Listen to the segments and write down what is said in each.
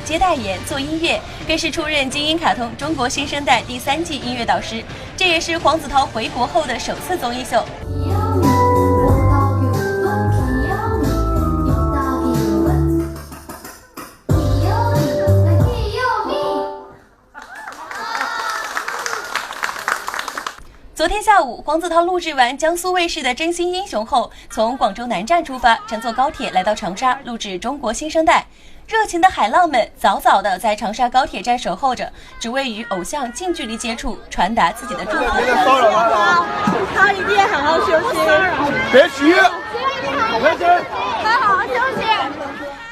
接代言、做音乐，更是出任精英卡通中国新生代第3季音乐导师。这也是黄子韬回国后的首次综艺秀。昨天下午，黄子韬录制完江苏卫视的《真心英雄》后，从广州南站出发，乘坐高铁来到长沙录制《中国新生代》。热情的海浪们早早的在长沙高铁站守候着，只为与偶像近距离接触，传达自己的祝福。他一定好好休息，别急，他好好休息。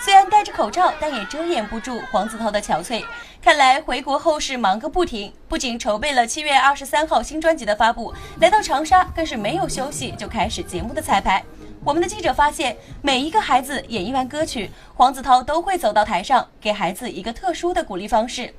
虽然戴着口罩，但也遮掩不住黄子韬的憔悴。看来回国后是忙个不停，不仅筹备了7月23号新专辑的发布，来到长沙更是没有休息就开始节目的彩排。我们的记者发现，每一个孩子演绎完歌曲，黄子韬都会走到台上，给孩子一个特殊的鼓励方式。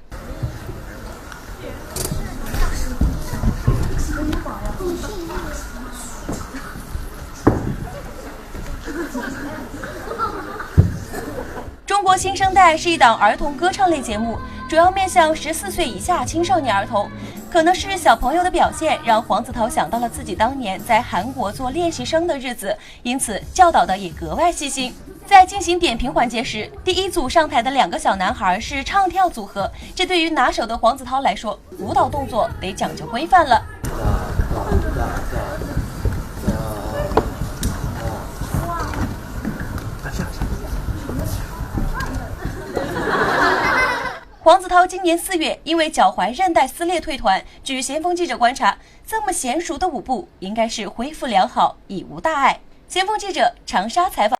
中国新生代是一档儿童歌唱类节目，主要面向14岁以下青少年儿童。可能是小朋友的表现让黄子韬想到了自己当年在韩国做练习生的日子，因此教导的也格外细心。在进行点评环节时，第一组上台的2个小男孩是唱跳组合，这对于拿手的黄子韬来说，舞蹈动作得讲究规范了。黄子韬今年4月因为脚踝韧带撕裂退团，据先锋记者观察，这么娴熟的舞步应该是恢复良好，已无大碍。先锋记者长沙采访。